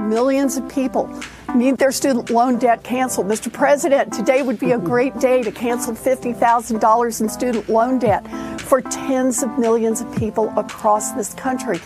millions of people need their student loan debt canceled. Mr. President, today would be a great day to cancel $50,000 in student loan debt for tens of millions of people across this country.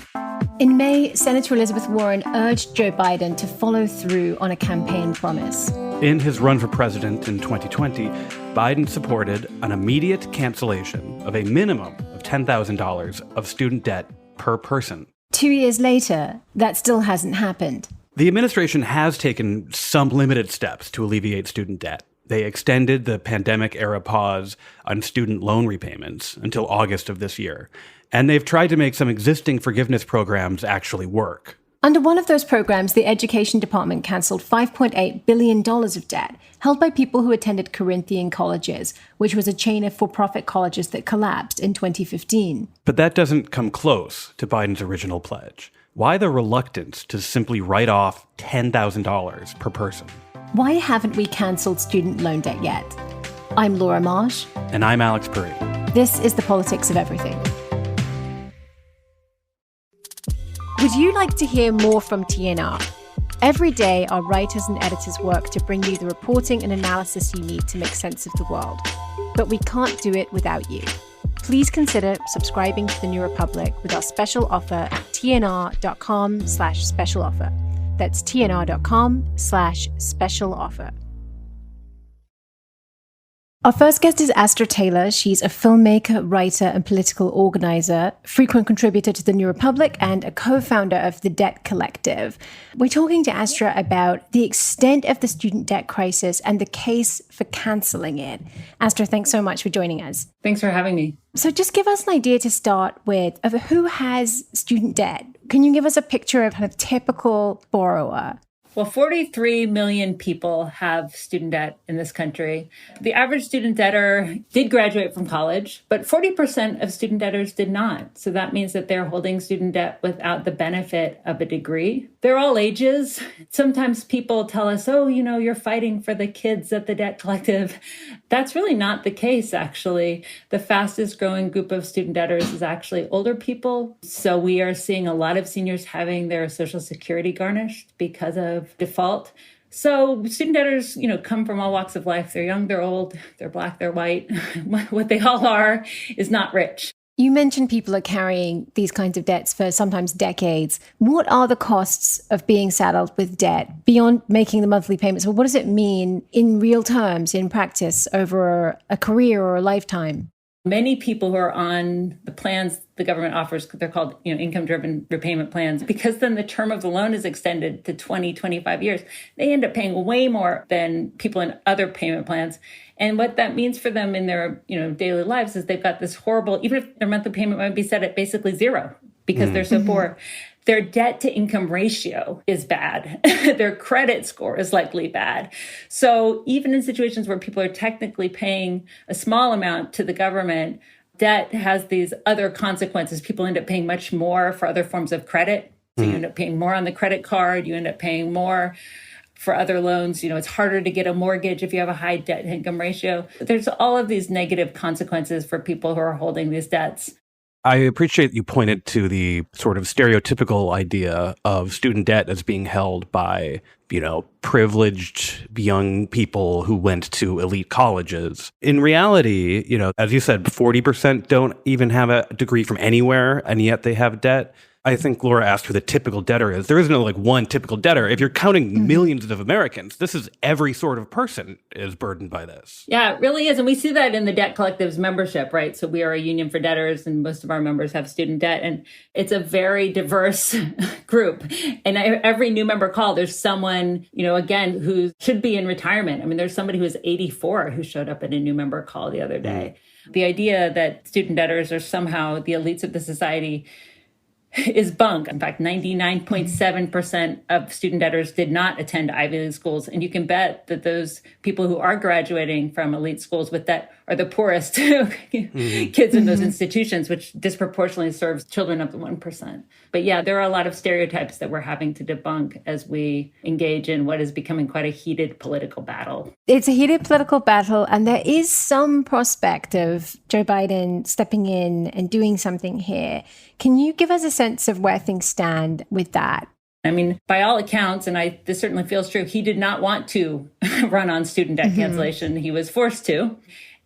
In May, Senator Elizabeth Warren urged Joe Biden to follow through on a campaign promise. In his run for president in 2020, Biden supported an immediate cancellation of a minimum of $10,000 of student debt per person. 2 years later, that still hasn't happened. The administration has taken some limited steps to alleviate student debt. They extended the pandemic-era pause on student loan repayments until August of this year. And they've tried to make some existing forgiveness programs actually work. Under one of those programs, the Education Department canceled $5.8 billion of debt held by people who attended Corinthian colleges, which was a chain of for-profit colleges that collapsed in 2015. But that doesn't come close to Biden's original pledge. Why the reluctance to simply write off $10,000 per person? Why haven't we canceled student loan debt yet? I'm Laura Marsh. And I'm Alex Pareene. This is The Politics of Everything. Would you like to hear more from TNR? Every day, our writers and editors work to bring you the reporting and analysis you need to make sense of the world. But we can't do it without you. Please consider subscribing to The New Republic with our special offer at tnr.com/special offer. That's tnr.com/special offer. Our first guest is Astra Taylor. She's a filmmaker, writer, and political organizer, frequent contributor to The New Republic, and a co-founder of The Debt Collective. We're talking to Astra about the extent of the student debt crisis and the case for canceling it. Astra, thanks so much for joining us. Thanks for having me. So just give us an idea to start with of who has student debt. Can you give us a picture of kind of typical borrower? Well, 43 million people have student debt in this country. The average student debtor did graduate from college, but 40% of student debtors did not. So that means that they're holding student debt without the benefit of a degree. They're all ages. Sometimes people tell us, oh, you're fighting for the kids at the Debt Collective. That's really not the case, actually. The fastest growing group of student debtors is actually older people. So we are seeing a lot of seniors having their Social Security garnished because of default. So student debtors, come from all walks of life. They're young, they're old, they're black, they're white. What they all are is not rich. You mentioned people are carrying these kinds of debts for sometimes decades. What are the costs of being saddled with debt beyond making the monthly payments? Well, what does it mean in real terms, in practice, over a career or a lifetime? Many people who are on the plans the government offers, they're called income-driven repayment plans, because then the term of the loan is extended to 20, 25 years. They end up paying way more than people in other payment plans. And what that means for them in their daily lives is they've got this horrible, even if their monthly payment might be set at basically zero because they're so poor, their debt to income ratio is bad. Their credit score is likely bad. So even in situations where people are technically paying a small amount to the government, debt has these other consequences. People end up paying much more for other forms of credit. So you end up paying more on the credit card. You end up paying more for other loans. It's harder to get a mortgage if you have a high debt to income ratio. There's all of these negative consequences for people who are holding these debts. I appreciate you pointed to the sort of stereotypical idea of student debt as being held by, privileged young people who went to elite colleges. In reality, as you said, 40% don't even have a degree from anywhere, and yet they have debt. I think Laura asked who the typical debtor is. There is no one typical debtor. If you're counting millions of Americans, this is every sort of person is burdened by this. Yeah, it really is. And we see that in the Debt Collective's membership, right? So we are a union for debtors and most of our members have student debt. And it's a very diverse group. And every new member call, there's someone, again, who should be in retirement. I mean, there's somebody who was 84 who showed up at a new member call the other day. The idea that student debtors are somehow the elites of the society is bunk. In fact, 99.7% of student debtors did not attend Ivy League schools. And you can bet that those people who are graduating from elite schools with debt are the poorest kids in those institutions, which disproportionately serves children of the 1%. But yeah, there are a lot of stereotypes that we're having to debunk as we engage in what is becoming quite a heated political battle. It's a heated political battle, and there is some prospect of Joe Biden stepping in and doing something here. Can you give us a sense of where things stand with that? I mean, by all accounts, and this certainly feels true, he did not want to run on student debt cancellation. He was forced to.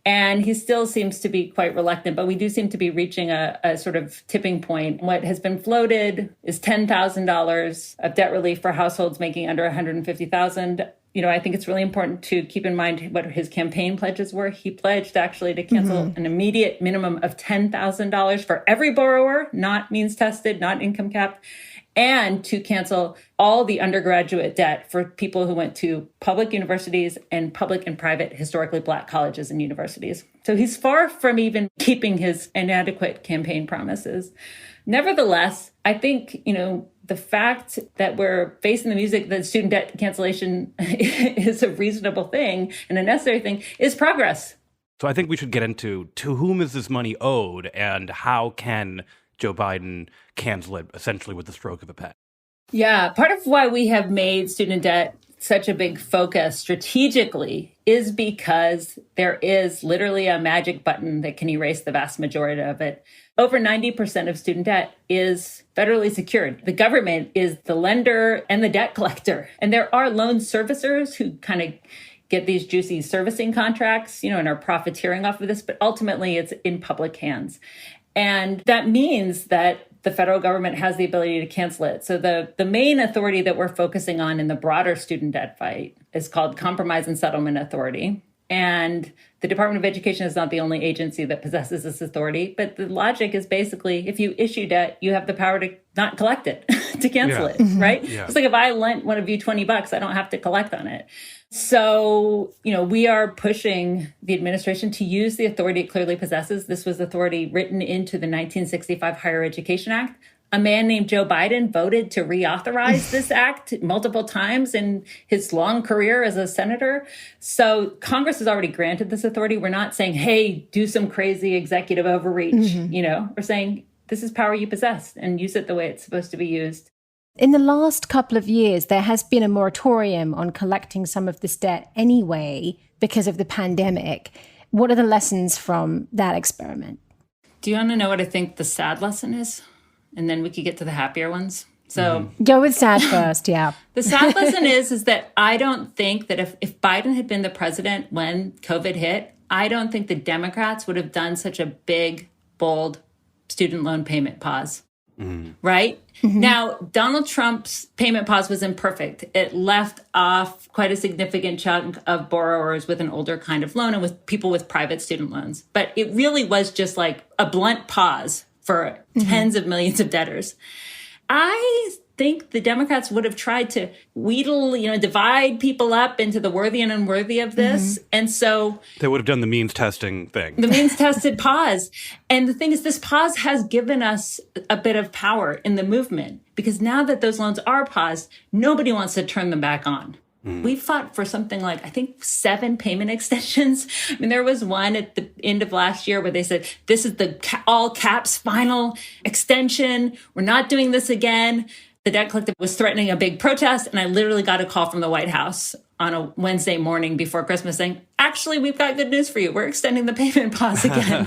And he still seems to be quite reluctant, but we do seem to be reaching a sort of tipping point. What has been floated is $10,000 of debt relief for households making under $150,000. I think it's really important to keep in mind what his campaign pledges were. He pledged actually to cancel an immediate minimum of $10,000 for every borrower, not means tested, not income capped, and to cancel all the undergraduate debt for people who went to public universities and public and private historically Black colleges and universities. So he's far from even keeping his inadequate campaign promises. Nevertheless, I think, the fact that we're facing the music that student debt cancellation is a reasonable thing and a necessary thing is progress. So I think we should get into to whom is this money owed and how can Joe Biden cancel it essentially with the stroke of a pen. Yeah, part of why we have made student debt such a big focus strategically is because there is literally a magic button that can erase the vast majority of it. Over 90% of student debt is federally secured. The government is the lender and the debt collector. And there are loan servicers who kind of get these juicy servicing contracts, and are profiteering off of this, but ultimately it's in public hands. And that means that the federal government has the ability to cancel it. So the main authority that we're focusing on in the broader student debt fight is called Compromise and Settlement Authority. And the Department of Education is not the only agency that possesses this authority. But the logic is basically, if you issue debt, you have the power to not collect it, to cancel it, right? Yeah. It's like if I lent one of you $20, I don't have to collect on it. So, we are pushing the administration to use the authority it clearly possesses. This was authority written into the 1965 Higher Education Act. A man named Joe Biden voted to reauthorize this act multiple times in his long career as a senator. So Congress has already granted this authority. We're not saying, hey, do some crazy executive overreach. We're saying this is power you possess and use it the way it's supposed to be used. In the last couple of years, there has been a moratorium on collecting some of this debt anyway because of the pandemic. What are the lessons from that experiment? Do you want to know what I think the sad lesson is? And then we could get to the happier ones. So go with sad first, yeah. The sad lesson is that I don't think that if Biden had been the president when COVID hit, I don't think the Democrats would have done such a big, bold student loan payment pause. Right? Now, Donald Trump's payment pause was imperfect. It left off quite a significant chunk of borrowers with an older kind of loan and with people with private student loans. But it really was just like a blunt pause for tens of millions of debtors. I think the Democrats would have tried to wheedle, divide people up into the worthy and unworthy of this. And so they would have done the means testing thing. The means tested pause. And the thing is, this pause has given us a bit of power in the movement because now that those loans are paused, nobody wants to turn them back on. We fought for something like, I think, 7 payment extensions. I mean, there was one at the end of last year where they said, this is the all caps final extension. We're not doing this again. The debt collective was threatening a big protest, and I literally got a call from the White House on a Wednesday morning before Christmas saying, actually, we've got good news for you. We're extending the payment pause again.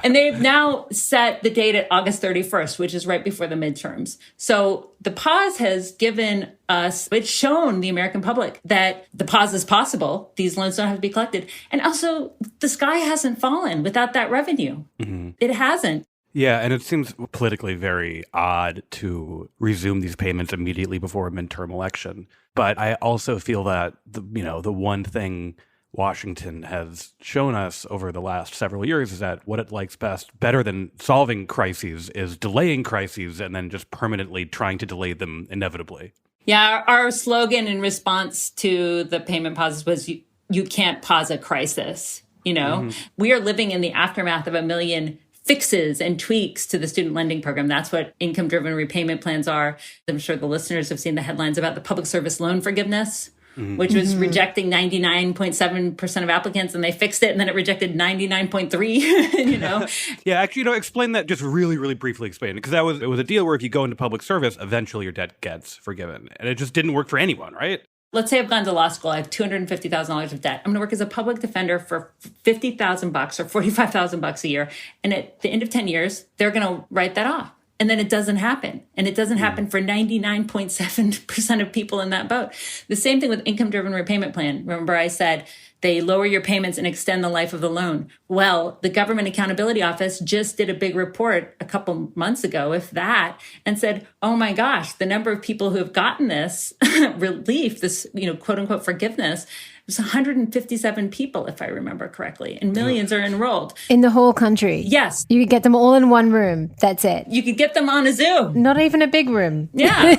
And they've now set the date at August 31st, which is right before the midterms. So the pause has given us, it's shown the American public that the pause is possible. These loans don't have to be collected. And also, the sky hasn't fallen without that revenue. It hasn't. Yeah, and it seems politically very odd to resume these payments immediately before a midterm election. But I also feel that the one thing Washington has shown us over the last several years is that what it likes best, better than solving crises, is delaying crises and then just permanently trying to delay them inevitably. Yeah, our slogan in response to the payment pauses was you can't pause a crisis. We are living in the aftermath of a million fixes and tweaks to the student lending program. That's what income-driven repayment plans are. I'm sure the listeners have seen the headlines about the public service loan forgiveness, which was rejecting 99.7% of applicants, and they fixed it, and then it rejected 99.3%, Yeah, actually, explain that, just really, really briefly explain it, because it was a deal where if you go into public service, eventually your debt gets forgiven. And it just didn't work for anyone, right? Let's say I've gone to law school. I have $250,000 of debt. I'm going to work as a public defender for $50,000 or $45,000 a year. And at the end of 10 years, they're going to write that off. And then it doesn't happen. And it doesn't happen for 99.7% of people in that boat. The same thing with income-driven repayment plan. Remember I said they lower your payments and extend the life of the loan. Well, the Government Accountability Office just did a big report a couple months ago, if that, and said, oh my gosh, the number of people who have gotten this relief, this, quote unquote forgiveness, was 157 people, if I remember correctly, and millions are enrolled. In the whole country? Yes. You could get them all in one room. That's it. You could get them on a Zoom. Not even a big room. Yeah.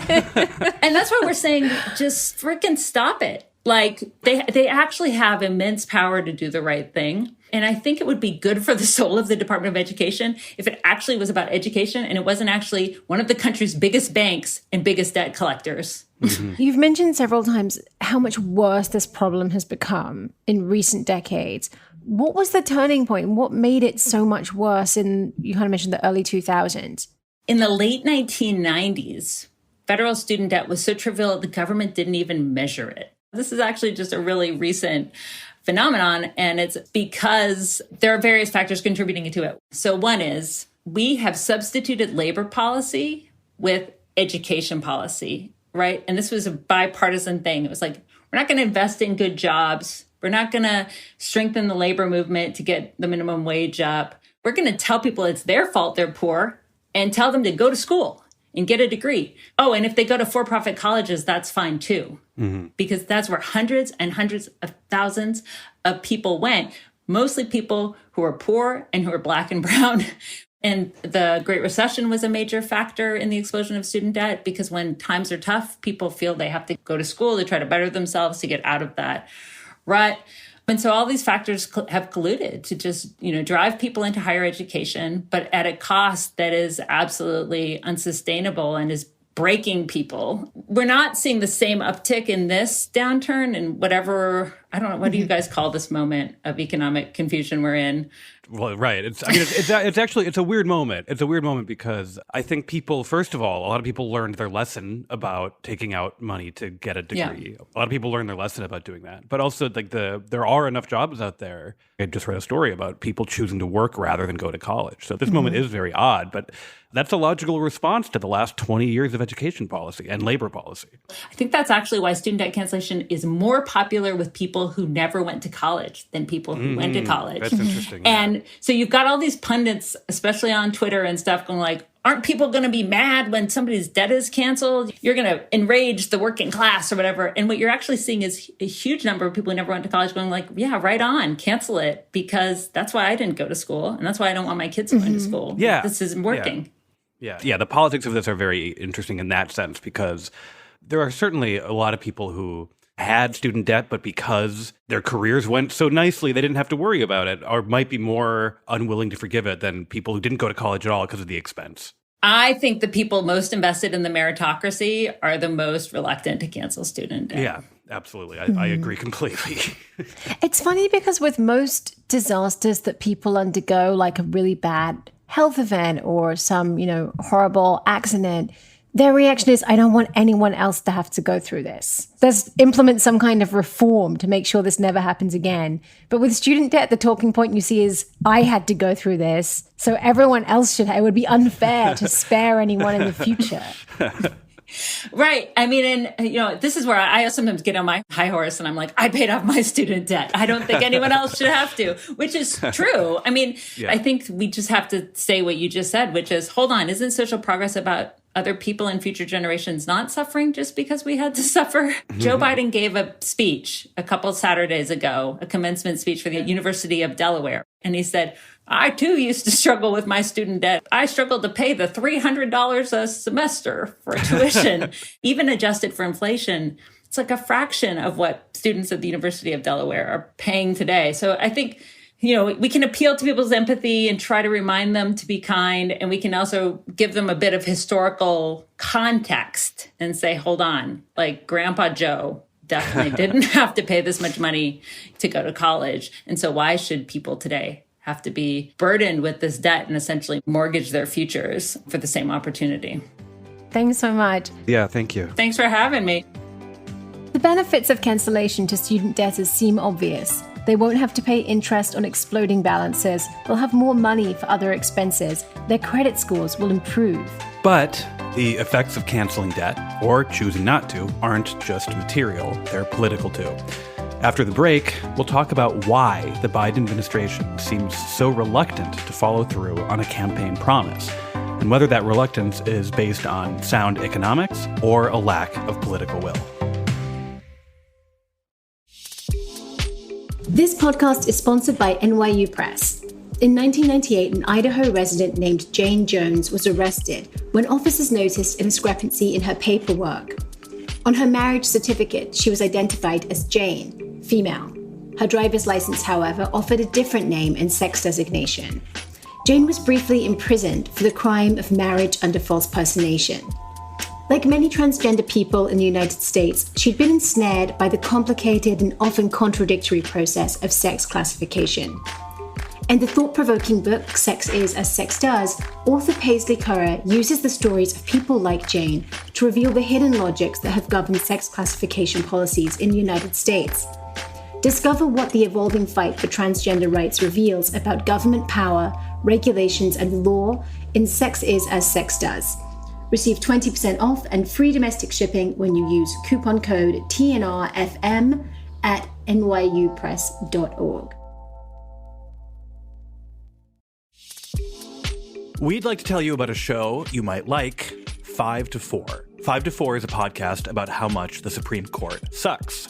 And that's why we're saying, just freaking stop it. Like, they actually have immense power to do the right thing. And I think it would be good for the soul of the Department of Education if it actually was about education and it wasn't actually one of the country's biggest banks and biggest debt collectors. Mm-hmm. You've mentioned several times how much worse this problem has become in recent decades. What was the turning point? What made it so much worse in, you kind of mentioned the early 2000s? In the late 1990s, federal student debt was so trivial the government didn't even measure it. This is actually just a really recent phenomenon, and it's because there are various factors contributing to it. So one is we have substituted labor policy with education policy, right? And this was a bipartisan thing. It was like, we're not going to invest in good jobs. We're not going to strengthen the labor movement to get the minimum wage up. We're going to tell people it's their fault they're poor and tell them to go to school and get a degree. Oh, and if they go to for-profit colleges, that's fine too. Mm-hmm. Because that's where hundreds and hundreds of thousands of people went, mostly people who are poor and who are Black and brown. And the Great Recession was a major factor in the explosion of student debt because when times are tough, people feel they have to go to school to try to better themselves to get out of that rut. And so all these factors have colluded to just, drive people into higher education, but at a cost that is absolutely unsustainable and is breaking people. We're not seeing the same uptick in this downturn and whatever, I don't know, what do you guys call this moment of economic confusion we're in? Well, right. It's a weird moment. It's a weird moment because I think people, first of all, a lot of people learned their lesson about taking out money to get a degree. Yeah. A lot of people learned their lesson about doing that. But also, like there are enough jobs out there. I just read a story about people choosing to work rather than go to college. So this moment is very odd, but that's a logical response to the last 20 years of education policy and labor policy. I think that's actually why student debt cancellation is more popular with people who never went to college than people who went to college. That's interesting. And so you've got all these pundits, especially on Twitter and stuff, going like, aren't people going to be mad when somebody's debt is canceled? You're going to enrage the working class or whatever. And what you're actually seeing is a huge number of people who never went to college going like, yeah, right on, cancel it, because that's why I didn't go to school. And that's why I don't want my kids going to school. Yeah. This isn't working. Yeah. The politics of this are very interesting in that sense because there are certainly a lot of people who had student debt, but because their careers went so nicely, they didn't have to worry about it, or might be more unwilling to forgive it than people who didn't go to college at all because of the expense. I think the people most invested in the meritocracy are the most reluctant to cancel student debt. Yeah, absolutely. I agree completely. It's funny because with most disasters that people undergo, like a really bad health event or some, horrible accident, their reaction is, I don't want anyone else to have to go through this. Let's implement some kind of reform to make sure this never happens again. But with student debt, the talking point you see is, I had to go through this, so everyone else should. It would be unfair to spare anyone in the future. Right. I mean, and, this is where I sometimes get on my high horse and I'm like, I paid off my student debt. I don't think anyone else should have to, which is true. I mean, I think we just have to say what you just said, which is, hold on, isn't social progress about other people and future generations not suffering just because we had to suffer? Joe Biden gave a speech a couple Saturdays ago, a commencement speech for the University of Delaware. And he said, I too used to struggle with my student debt. I struggled to pay the $300 a semester for tuition. Even adjusted for inflation, it's like a fraction of what students at the University of Delaware are paying today. So I think, we can appeal to people's empathy and try to remind them to be kind. And we can also give them a bit of historical context and say, hold on, like Grandpa Joe definitely didn't have to pay this much money to go to college. And so why should people today have to be burdened with this debt and essentially mortgage their futures for the same opportunity? Thanks so much. Yeah, thank you. Thanks for having me. The benefits of cancellation to student debtors seem obvious. They won't have to pay interest on exploding balances. They'll have more money for other expenses. Their credit scores will improve. But the effects of canceling debt, or choosing not to, aren't just material, they're political too. After the break, we'll talk about why the Biden administration seems so reluctant to follow through on a campaign promise, and whether that reluctance is based on sound economics or a lack of political will. This podcast is sponsored by NYU Press. In 1998, an Idaho resident named Jane Jones was arrested when officers noticed a discrepancy in her paperwork. On her marriage certificate, she was identified as Jane, female. Her driver's license, however, offered a different name and sex designation. Jane was briefly imprisoned for the crime of marriage under false personation. Like many transgender people in the United States, she'd been ensnared by the complicated and often contradictory process of sex classification. In the thought-provoking book, Sex Is as Sex Does, author Paisley Curra uses the stories of people like Jane to reveal the hidden logics that have governed sex classification policies in the United States. Discover what the evolving fight for transgender rights reveals about government power, regulations, and law in Sex Is as Sex Does. Receive 20% off and free domestic shipping when you use coupon code TNRFM at nyupress.org. We'd like to tell you about a show you might like, 5 to 4. 5 to 4 is a podcast about how much the Supreme Court sucks.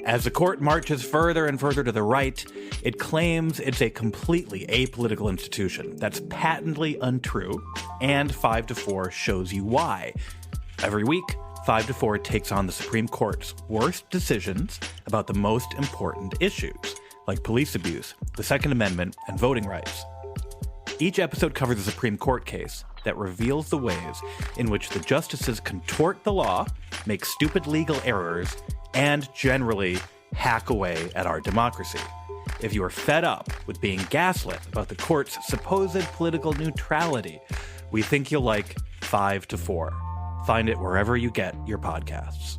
As the court marches further and further to the right, it claims it's a completely apolitical institution. That's patently untrue, and 5 to 4 shows you why. Every week, 5 to 4 takes on the Supreme Court's worst decisions about the most important issues, like police abuse, the Second Amendment, and voting rights. Each episode covers a Supreme Court case that reveals the ways in which the justices contort the law, make stupid legal errors, and generally hack away at our democracy. If you are fed up with being gaslit about the court's supposed political neutrality, we think you'll like 5 to 4. Find it wherever you get your podcasts.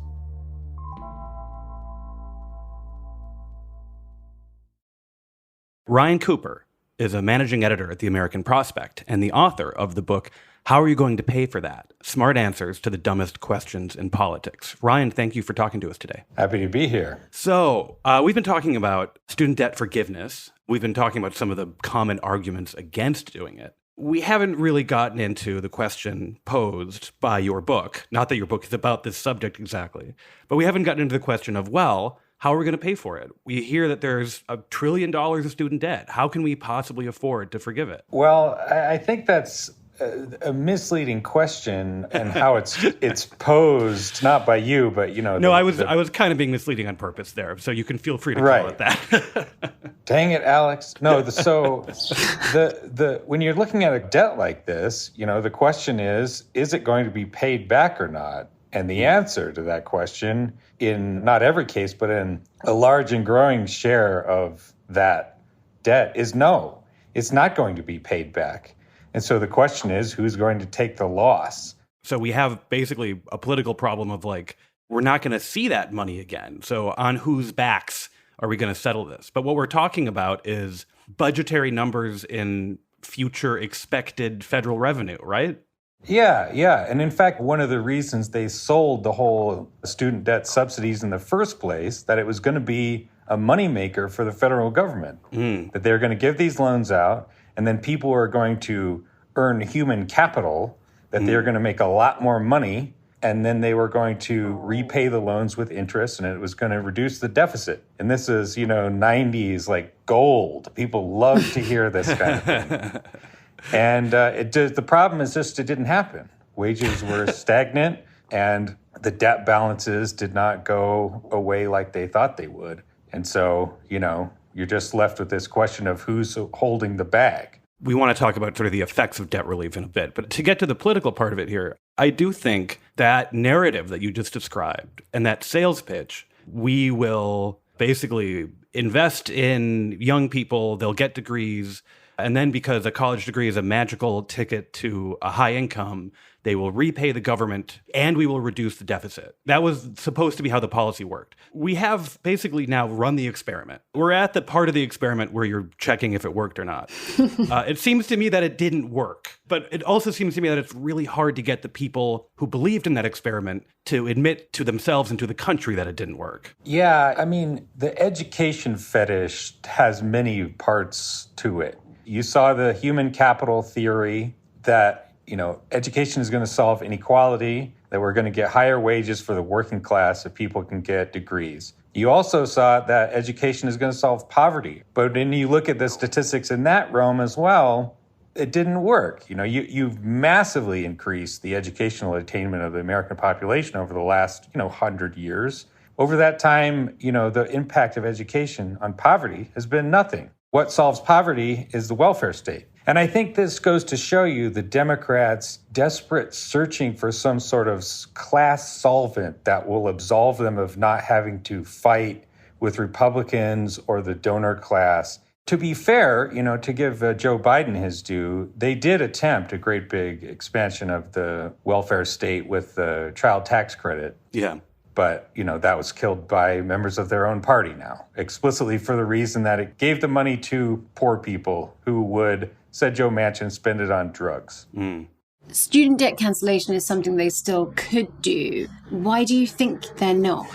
Ryan Cooper is a managing editor at the American Prospect and the author of the book, How Are You Going to Pay for That? Smart Answers to the Dumbest Questions in Politics. Ryan, thank you for talking to us today. Happy to be here. So we've been talking about student debt forgiveness. We've been talking about some of the common arguments against doing it. We haven't really gotten into the question posed by your book. Not that your book is about this subject exactly, but we haven't gotten into the question of, well, how are we going to pay for it? We hear that there's $1 trillion of student debt. How can we possibly afford to forgive it? Well, I think that's a misleading question, and how it's posed not by you, but No, I was kind of being misleading on purpose there, so you can feel free to call it that. Dang it, Alex! No, when you're looking at a debt like this, the question is it going to be paid back or not? And the answer to that question, in not every case, but in a large and growing share of that debt, is no. It's not going to be paid back. And so the question is, who's going to take the loss? So we have basically a political problem of we're not going to see that money again. So on whose backs are we going to settle this? But what we're talking about is budgetary numbers in future expected federal revenue, right? Yeah. And in fact, one of the reasons they sold the whole student debt subsidies in the first place, that it was going to be a moneymaker for the federal government, that they're going to give these loans out, and then people are going to earn human capital, that they're going to make a lot more money, and then they were going to repay the loans with interest, and it was going to reduce the deficit. And this is, 90s, like gold. People love to hear this kind of thing. And the problem is just it didn't happen. Wages were stagnant, and the debt balances did not go away like they thought they would. And so, you're just left with this question of who's holding the bag. We want to talk about sort of the effects of debt relief in a bit. But to get to the political part of it here, I do think that narrative that you just described and that sales pitch, we will basically invest in young people, they'll get degrees, And then because a college degree is a magical ticket to a high income, they will repay the government and we will reduce the deficit. That was supposed to be how the policy worked. We have basically now run the experiment. We're at the part of the experiment where you're checking if it worked or not. It seems to me that it didn't work, but it also seems to me that it's really hard to get the people who believed in that experiment to admit to themselves and to the country that it didn't work. Yeah, I mean, the education fetish has many parts to it. You saw the human capital theory that education is going to solve inequality, that we're going to get higher wages for the working class if people can get degrees. You also saw that education is going to solve poverty. But then you look at the statistics in that realm as well, it didn't work. You've massively increased the educational attainment of the American population over the last, 100 years. Over that time, the impact of education on poverty has been nothing. What solves poverty is the welfare state. And I think this goes to show you the Democrats desperate searching for some sort of class solvent that will absolve them of not having to fight with Republicans or the donor class. To be fair, to give Joe Biden his due, they did attempt a great big expansion of the welfare state with the child tax credit. Yeah. But, that was killed by members of their own party now, explicitly for the reason that it gave the money to poor people who would, said Joe Manchin, spend it on drugs. Student debt cancellation is something they still could do. Why do you think they're not?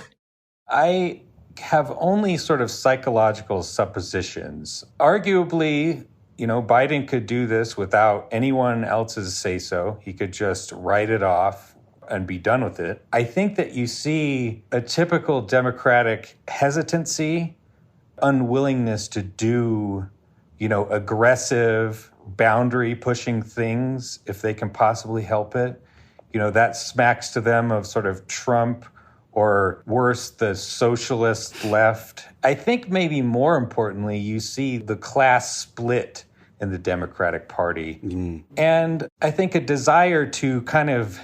I have only sort of psychological suppositions. Arguably, Biden could do this without anyone else's say-so. He could just write it off and be done with it. I think that you see a typical Democratic hesitancy, unwillingness to do, aggressive, boundary-pushing things if they can possibly help it. That smacks to them of sort of Trump or worse, the socialist left. I think maybe more importantly, you see the class split in the Democratic Party. And I think a desire to kind of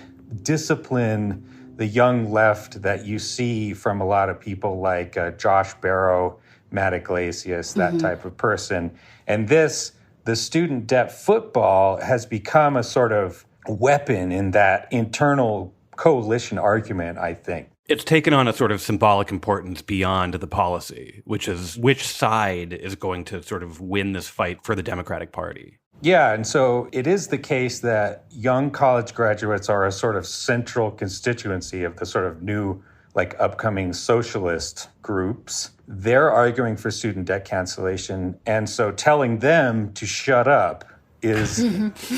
discipline the young left that you see from a lot of people like Josh Barro, Matt Iglesias, that type of person. And the student debt football has become a sort of weapon in that internal coalition argument, I think. It's taken on a sort of symbolic importance beyond the policy, which is which side is going to sort of win this fight for the Democratic Party. Yeah, and so it is the case that young college graduates are a sort of central constituency of the sort of new, upcoming socialist groups. They're arguing for student debt cancellation, and so telling them to shut up is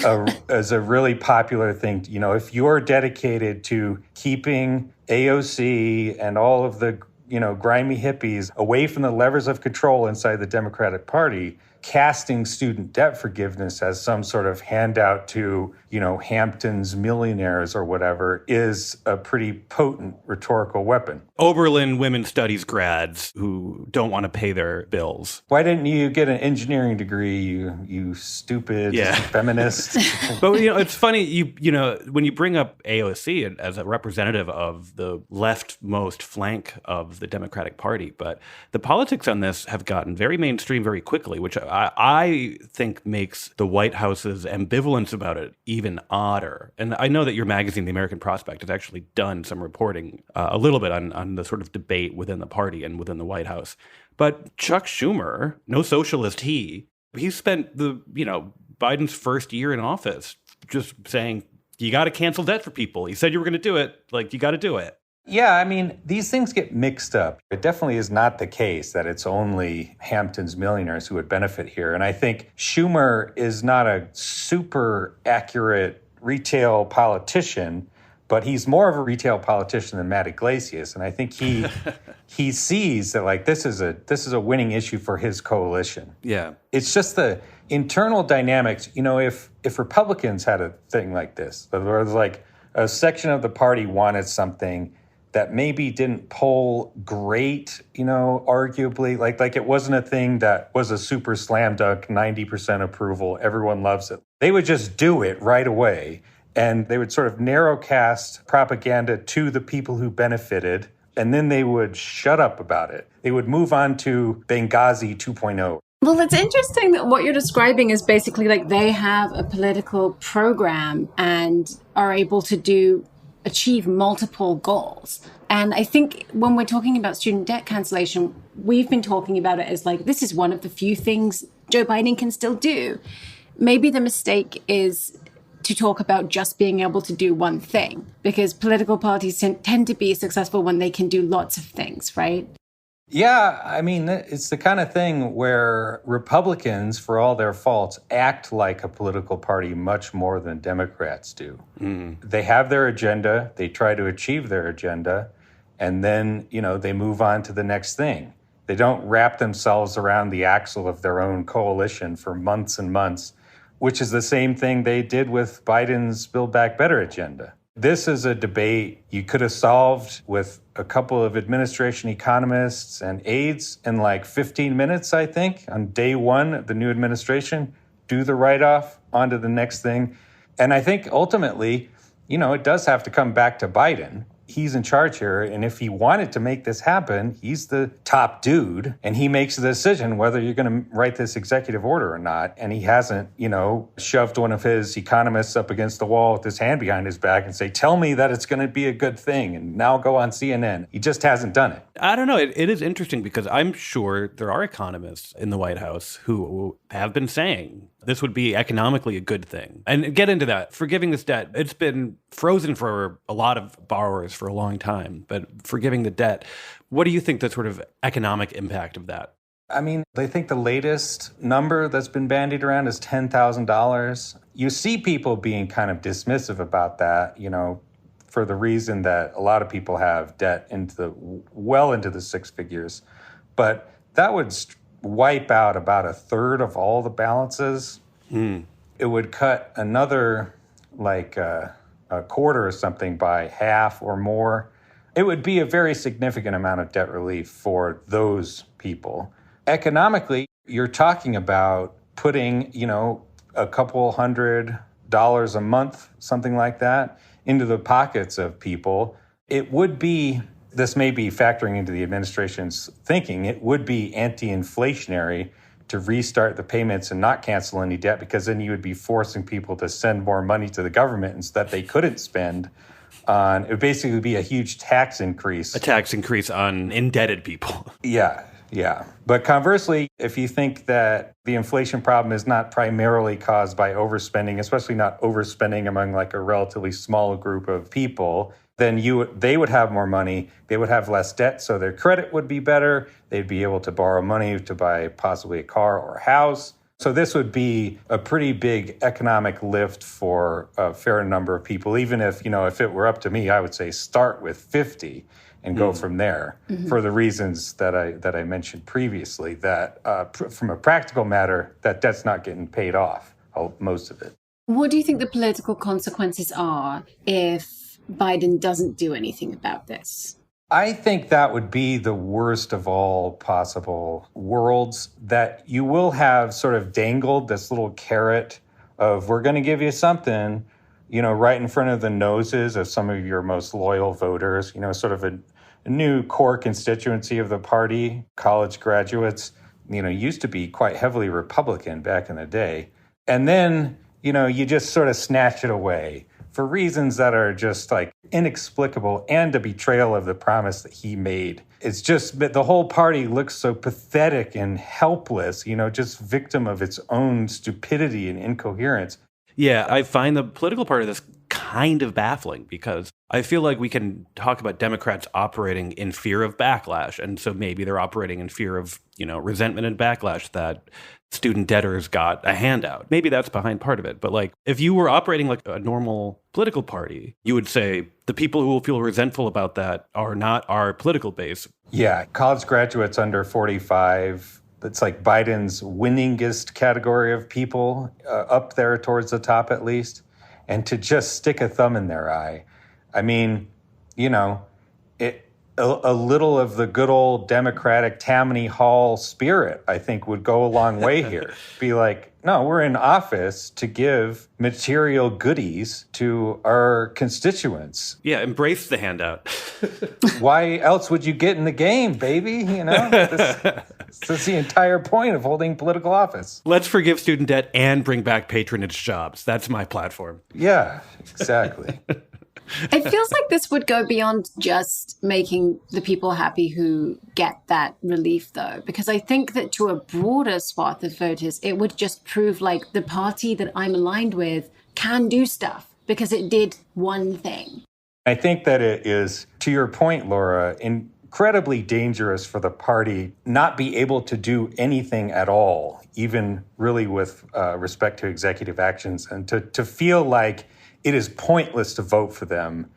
a really popular thing. If you're dedicated to keeping AOC and all of the, grimy hippies away from the levers of control inside the Democratic Party, casting student debt forgiveness as some sort of handout to, Hampton's millionaires or whatever is a pretty potent rhetorical weapon. Oberlin women's studies grads who don't want to pay their bills. Why didn't you get an engineering degree, you stupid feminist? But, it's funny, when you bring up AOC as a representative of the leftmost flank of the Democratic Party, but the politics on this have gotten very mainstream very quickly, which I think makes the White House's ambivalence about it even odder. And I know that your magazine, The American Prospect, has actually done some reporting a little bit on the sort of debate within the party and within the White House. But Chuck Schumer, no socialist he spent Biden's first year in office just saying, you got to cancel debt for people. He said you were going to do it. You got to do it. Yeah, I mean, these things get mixed up. It definitely is not the case that it's only Hampton's millionaires who would benefit here. And I think Schumer is not a super accurate retail politician, but he's more of a retail politician than Matt Iglesias. And I think he sees that this is a winning issue for his coalition. Yeah. It's just the internal dynamics. If Republicans had a thing like this, where there's a section of the party wanted something that maybe didn't poll great, arguably. Like it wasn't a thing that was a super slam dunk, 90% approval, everyone loves it. They would just do it right away. And they would sort of narrowcast propaganda to the people who benefited, and then they would shut up about it. They would move on to Benghazi 2.0. Well, it's interesting that what you're describing is basically like they have a political program and are able to achieve multiple goals. And I think when we're talking about student debt cancellation, we've been talking about it as like, this is one of the few things Joe Biden can still do. Maybe the mistake is to talk about just being able to do one thing, because political parties tend to be successful when they can do lots of things, right? Yeah, I mean, it's the kind of thing where Republicans, for all their faults, act like a political party much more than Democrats do. They have their agenda, they try to achieve their agenda, and then, they move on to the next thing. They don't wrap themselves around the axle of their own coalition for months and months, which is the same thing they did with Biden's Build Back Better agenda. This is a debate you could have solved with a couple of administration economists and aides in like 15 minutes, I think, on day one of the new administration. Do the write-off, on to the next thing. And I think ultimately, it does have to come back to Biden. He's in charge here, and if he wanted to make this happen, he's the top dude, and he makes the decision whether you're going to write this executive order or not. And he hasn't, shoved one of his economists up against the wall with his hand behind his back and say, tell me that it's going to be a good thing, and now go on CNN. He just hasn't done it. I don't know. It is interesting because I'm sure there are economists in the White House who have been saying this would be economically a good thing. And get into that. Forgiving this debt, it's been frozen for a lot of borrowers for a long time. But forgiving the debt, what do you think the sort of economic impact of that? I mean, they think the latest number that's been bandied around is $10,000. You see people being kind of dismissive about that, for the reason that a lot of people have debt well into the six figures. But that would wipe out about a third of all the balances. It would cut another a quarter or something by half or more. It would be a very significant amount of debt relief for those people. Economically, you're talking about putting, a couple $100 a month, something like that, into the pockets of people. It would be, this may be factoring into the administration's thinking, it would be anti-inflationary to restart the payments and not cancel any debt, because then you would be forcing people to send more money to the government so that they couldn't spend on, it would basically be a huge tax increase. A tax increase on indebted people. Yeah. But conversely, if you think that the inflation problem is not primarily caused by overspending, especially not overspending among like a relatively small group of people, then they would have more money, they would have less debt, so their credit would be better, they'd be able to borrow money to buy possibly a car or a house. So this would be a pretty big economic lift for a fair number of people. Even if, if it were up to me, I would say start with 50 and go from there, for the reasons that I mentioned previously, that from a practical matter, that debt's not getting paid off, most of it. What do you think the political consequences are if Biden doesn't do anything about this? I think that would be the worst of all possible worlds, that you will have sort of dangled this little carrot of, we're going to give you something, right in front of the noses of some of your most loyal voters, sort of a new core constituency of the party. College graduates, used to be quite heavily Republican back in the day. And then, you just sort of snatch it away for reasons that are just like inexplicable, and a betrayal of the promise that he made. It's just that the whole party looks so pathetic and helpless, just victim of its own stupidity and incoherence. Yeah, I find the political part of this kind of baffling, because I feel like we can talk about Democrats operating in fear of backlash. And so maybe they're operating in fear of, resentment and backlash that student debtors got a handout. Maybe that's behind part of it. But like, if you were operating like a normal political party, you would say the people who will feel resentful about that are not our political base. Yeah, college graduates under 45, it's like Biden's winningest category of people, up there towards the top at least. And to just stick a thumb in their eye. I mean, a little of the good old Democratic Tammany Hall spirit, I think, would go a long way here. Be like, no, we're in office to give material goodies to our constituents. Yeah, embrace the handout. Why else would you get in the game, baby? That's the entire point of holding political office. Let's forgive student debt and bring back patronage jobs. That's my platform. Yeah, exactly. It feels like this would go beyond just making the people happy who get that relief, though, because I think that to a broader swath of voters, it would just prove like the party that I'm aligned with can do stuff because it did one thing. I think that it is, to your point, Laura, incredibly dangerous for the party not be able to do anything at all, even really with respect to executive actions, and to feel like it is pointless to vote for them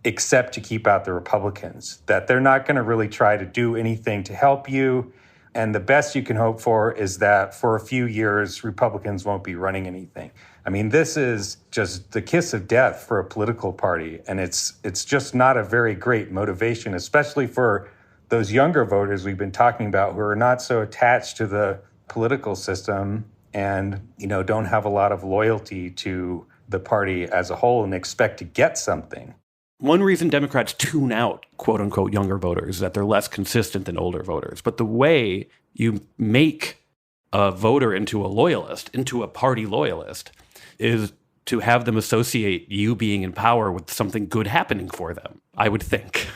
except to keep out the Republicans, that they're not going to really try to do anything to help you. And the best you can hope for is that for a few years, Republicans won't be running anything. I mean, this is just the kiss of death for a political party. And it's just not a very great motivation, especially for those younger voters we've been talking about who are not so attached to the political system and, don't have a lot of loyalty to the party as a whole and expect to get something. One reason Democrats tune out, quote unquote, younger voters is that they're less consistent than older voters. But the way you make a voter into a loyalist, into a party loyalist, is to have them associate you being in power with something good happening for them, I would think.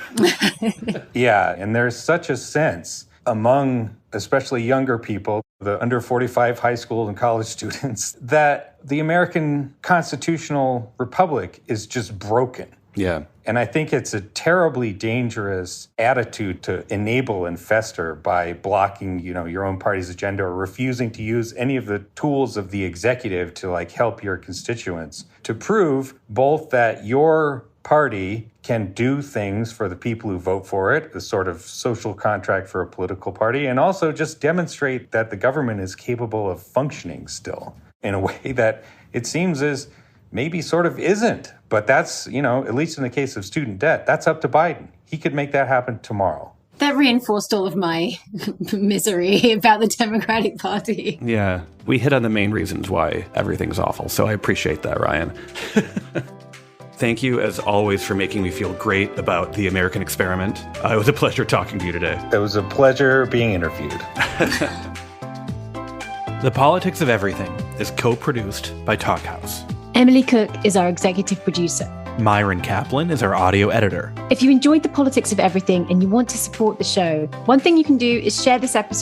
Yeah, and there's such a sense among especially younger people, the under 45 high school and college students, that the American constitutional republic is just broken. Yeah. And I think it's a terribly dangerous attitude to enable and fester by blocking, your own party's agenda or refusing to use any of the tools of the executive to help your constituents to prove both that your party can do things for the people who vote for it, a sort of social contract for a political party, and also just demonstrate that the government is capable of functioning still in a way that it seems is maybe sort of isn't. But that's, at least in the case of student debt, that's up to Biden. He could make that happen tomorrow. That reinforced all of my misery about the Democratic Party. Yeah, we hit on the main reasons why everything's awful, so I appreciate that, Ryan. Thank you, as always, for making me feel great about the American experiment. It was a pleasure talking to you today. It was a pleasure being interviewed. The Politics of Everything is co-produced by Talkhouse. Emily Cook is our executive producer. Myron Kaplan is our audio editor. If you enjoyed The Politics of Everything and you want to support the show, one thing you can do is share this episode